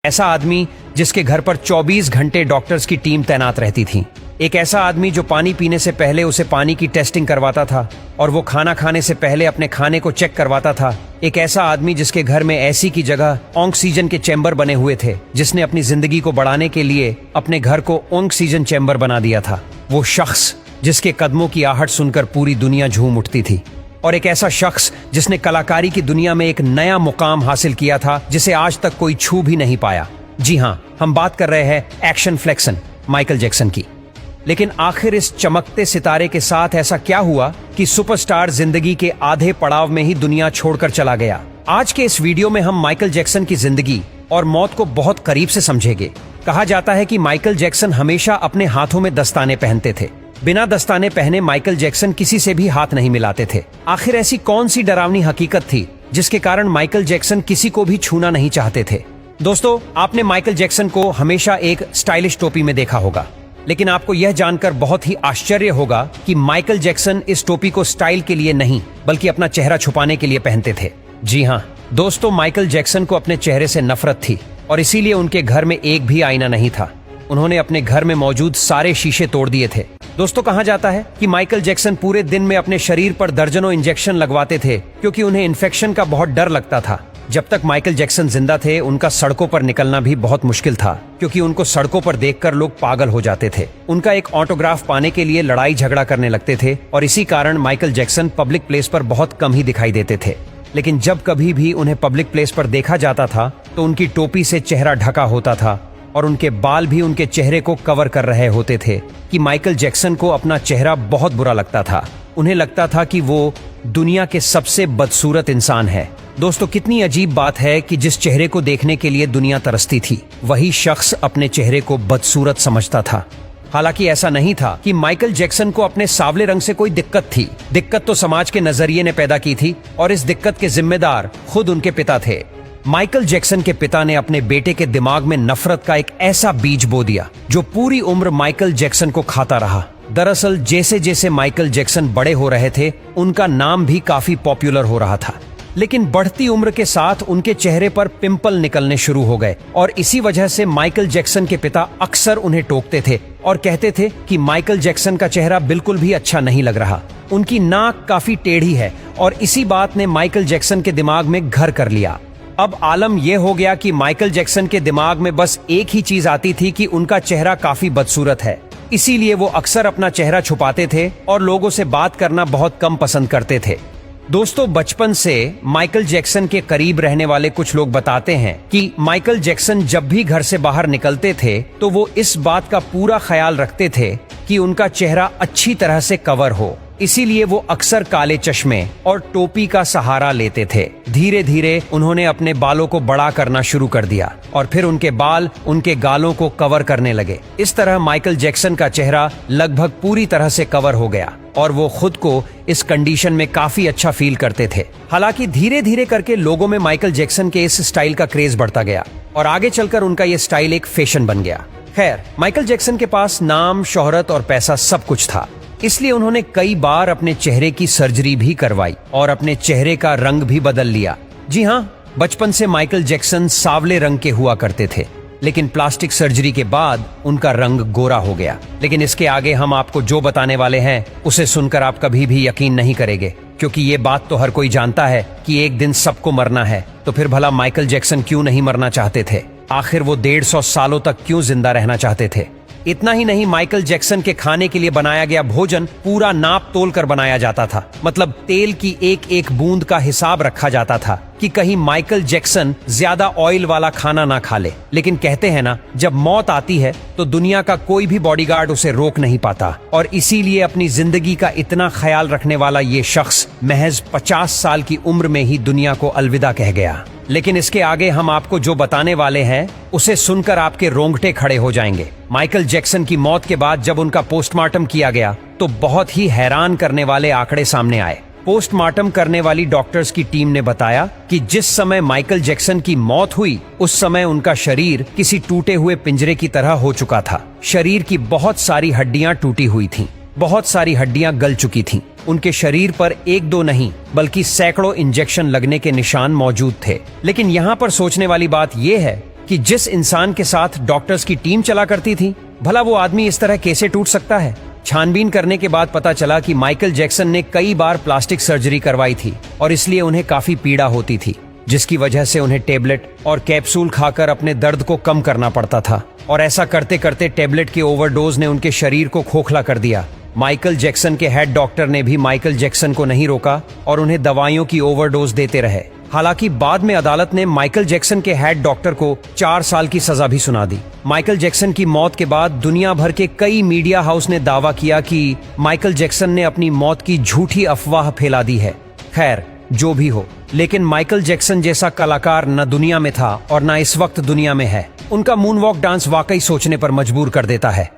ऐसा आदमी जिसके घर पर 24 घंटे डॉक्टर्स की टीम तैनात रहती थी। एक ऐसा आदमी जो पानी पीने से पहले उसे पानी की टेस्टिंग करवाता था और वो खाना खाने से पहले अपने खाने को चेक करवाता था। एक ऐसा आदमी जिसके घर में एसी की जगह ऑक्सीजन के चैम्बर बने हुए थे, जिसने अपनी जिंदगी को बढ़ाने के लिए अपने घर को ऑक्सीजन चैम्बर बना दिया था। वो शख्स जिसके कदमों की आहट सुनकर पूरी दुनिया झूम उठती थी। और एक ऐसा शख्स जिसने कलाकारी की दुनिया में एक नया मुकाम हासिल किया था जिसे आज तक कोई छू भी नहीं पाया। जी हाँ, हम बात कर रहे हैं एक्शन फ्लेक्सन माइकल जैक्सन की। लेकिन आखिर इस चमकते सितारे के साथ ऐसा क्या हुआ कि सुपरस्टार जिंदगी के आधे पड़ाव में ही दुनिया छोड़कर चला गया? आज के इस वीडियो में हम माइकल जैक्सन की जिंदगी और मौत को बहुत करीब से समझेंगे। कहा जाता है कि माइकल जैक्सन हमेशा अपने हाथों में दस्ताने पहनते थे। बिना दस्ताने पहने माइकल जैक्सन किसी से भी हाथ नहीं मिलाते थे। आखिर ऐसी कौन सी डरावनी हकीकत थी जिसके कारण माइकल जैक्सन किसी को भी छूना नहीं चाहते थे? दोस्तों, आपने माइकल जैक्सन को हमेशा एक स्टाइलिश टोपी में देखा होगा, लेकिन आपको यह जानकर बहुत ही आश्चर्य होगा कि माइकल जैक्सन इस टोपी को स्टाइल के लिए नहीं बल्कि अपना चेहरा छुपाने के लिए पहनते थे। जी हाँ दोस्तों, माइकल जैक्सन को अपने चेहरे से नफरत थी और इसीलिए उनके घर में एक भी आईना नहीं था। उन्होंने अपने घर में मौजूद सारे शीशे तोड़ दिए थे। दोस्तों, कहा जाता है कि माइकल जैक्सन पूरे दिन में अपने शरीर पर दर्जनों इंजेक्शन लगवाते थे क्योंकि उन्हें इन्फेक्शन का बहुत डर लगता था। जब तक माइकल जैक्सन जिंदा थे उनका सड़कों पर निकलना भी बहुत मुश्किल था क्योंकि उनको सड़कों पर देखकर लोग पागल हो जाते थे। उनका एक ऑटोग्राफ पाने के लिए लड़ाई झगड़ा करने लगते थे और इसी कारण माइकल जैक्सन पब्लिक प्लेस पर बहुत कम ही दिखाई देते थे। लेकिन जब कभी भी उन्हें पब्लिक प्लेस पर देखा जाता था तो उनकी टोपी से चेहरा ढका होता था और उनके बाल भी उनके चेहरे को कवर कर रहे होते थे कि माइकल जैक्सन को अपना चेहरा बहुत बुरा लगता था। उन्हें लगता था कि वो दुनिया के सबसे बदसूरत इंसान है। दोस्तों, कितनी अजीब बात है कि जिस चेहरे को देखने के लिए दुनिया तरसती थी वही शख्स अपने चेहरे को बदसूरत समझता था। हालांकि ऐसा नहीं था कि माइकल जैक्सन को अपने सांवले रंग से कोई दिक्कत थी। दिक्कत तो समाज के नजरिए ने पैदा की थी और इस दिक्कत के जिम्मेदार खुद उनके पिता थे। माइकल जैक्सन के पिता ने अपने बेटे के दिमाग में नफरत का एक ऐसा बीज बो दिया जो पूरी उम्र माइकल जैक्सन को खाता रहा। दरअसल जैसे जैसे माइकल जैक्सन बड़े हो रहे थे उनका नाम भी काफी पॉपुलर हो रहा था, लेकिन बढ़ती उम्र के साथ उनके चेहरे पर पिंपल निकलने शुरू हो गए और इसी वजह से माइकल जैक्सन के पिता अक्सर उन्हें टोकते थे और कहते थे कि माइकल जैक्सन का चेहरा बिल्कुल भी अच्छा नहीं लग रहा। उनकी नाक काफी टेढ़ी है और इसी बात ने माइकल जैक्सन के दिमाग में घर कर लिया। अब आलम यह हो गया कि माइकल जैक्सन के दिमाग में बस एक ही चीज आती थी कि उनका चेहरा काफी बदसूरत है। इसीलिए वो अक्सर अपना चेहरा छुपाते थे और लोगों से बात करना बहुत कम पसंद करते थे। दोस्तों, बचपन से माइकल जैक्सन के करीब रहने वाले कुछ लोग बताते हैं कि माइकल जैक्सन जब भी घर से बाहर निकलते थे तो वो इस बात का पूरा ख्याल रखते थे कि उनका चेहरा अच्छी तरह से कवर हो। इसीलिए वो अक्सर काले चश्मे और टोपी का सहारा लेते थे। धीरे धीरे उन्होंने अपने बालों को बड़ा करना शुरू कर दिया और फिर उनके बाल उनके गालों को कवर करने लगे। इस तरह माइकल जैक्सन का चेहरा लगभग पूरी तरह से कवर हो गया और वो खुद को इस कंडीशन में काफी अच्छा फील करते थे। हालांकि धीरे धीरे करके लोगों में माइकल जैक्सन के इस स्टाइल का क्रेज बढ़ता गया और आगे चलकर उनका ये स्टाइल एक फैशन बन गया। खैर, माइकल जैक्सन के पास नाम, शोहरत और पैसा सब कुछ था, इसलिए उन्होंने कई बार अपने चेहरे की सर्जरी भी करवाई और अपने चेहरे का रंग भी बदल लिया। जी हाँ, बचपन से माइकल जैक्सन सांवले रंग के हुआ करते थे, लेकिन प्लास्टिक सर्जरी के बाद उनका रंग गोरा हो गया। लेकिन इसके आगे हम आपको जो बताने वाले हैं उसे सुनकर आप कभी भी यकीन नहीं करेंगे, क्योंकि ये बात तो हर कोई जानता है कि एक दिन सबको मरना है। तो फिर भला माइकल जैक्सन क्यों नहीं मरना चाहते थे? आखिर वो 150 सालों तक क्यों जिंदा रहना चाहते थे? इतना ही नहीं, माइकल जैक्सन के खाने के लिए बनाया गया भोजन पूरा नाप तोल कर बनाया जाता था। मतलब तेल की एक एक बूंद का हिसाब रखा जाता था कि कहीं माइकल जैक्सन ज्यादा ऑयल वाला खाना ना खा ले। लेकिन कहते हैं ना, जब मौत आती है तो दुनिया का कोई भी बॉडीगार्ड उसे रोक नहीं पाता और इसीलिए अपनी जिंदगी का इतना ख्याल रखने वाला ये शख्स महज 50 साल की उम्र में ही दुनिया को अलविदा कह गया। लेकिन इसके आगे हम आपको जो बताने वाले हैं उसे सुनकर आपके रोंगटे खड़े हो जाएंगे। माइकल जैक्सन की मौत के बाद जब उनका पोस्टमार्टम किया गया तो बहुत ही हैरान करने वाले आंकड़े सामने आए। पोस्टमार्टम करने वाली डॉक्टर्स की टीम ने बताया कि जिस समय माइकल जैक्सन की मौत हुई उस समय उनका शरीर किसी टूटे हुए पिंजरे की तरह हो चुका था। शरीर की बहुत सारी हड्डियां टूटी हुई थीं, बहुत सारी हड्डियां गल चुकी थीं। उनके शरीर पर एक दो नहीं बल्कि सैकड़ों इंजेक्शन लगने के निशान मौजूद थे। लेकिन यहाँ पर सोचने वाली बात यह है कि जिस इंसान के साथ डॉक्टर्स की टीम चला करती थी, भला वो आदमी इस तरह कैसे टूट सकता है। छानबीन करने के बाद पता चला कि माइकल जैक्सन ने कई बार प्लास्टिक सर्जरी करवाई थी और इसलिए उन्हें काफी पीड़ा होती थी, जिसकी वजह से उन्हें टेबलेट और कैप्सूल खाकर अपने दर्द को कम करना पड़ता था। और ऐसा करते करते टेबलेट के ओवरडोज ने उनके शरीर को खोखला कर दिया। माइकल जैक्सन के हेड डॉक्टर ने भी माइकल जैक्सन को नहीं रोका और उन्हें दवाइयों की ओवरडोज देते रहे। हालांकि बाद में अदालत ने माइकल जैक्सन के हेड डॉक्टर को 4 साल की सजा भी सुना दी। माइकल जैक्सन की मौत के बाद दुनिया भर के कई मीडिया हाउस ने दावा किया कि माइकल जैक्सन ने अपनी मौत की झूठी अफवाह फैला दी है। खैर, जो भी हो, लेकिन माइकल जैक्सन जैसा कलाकार न दुनिया में था और न इस वक्त दुनिया में है। उनका मूनवॉक डांस वाकई सोचने पर मजबूर कर देता है।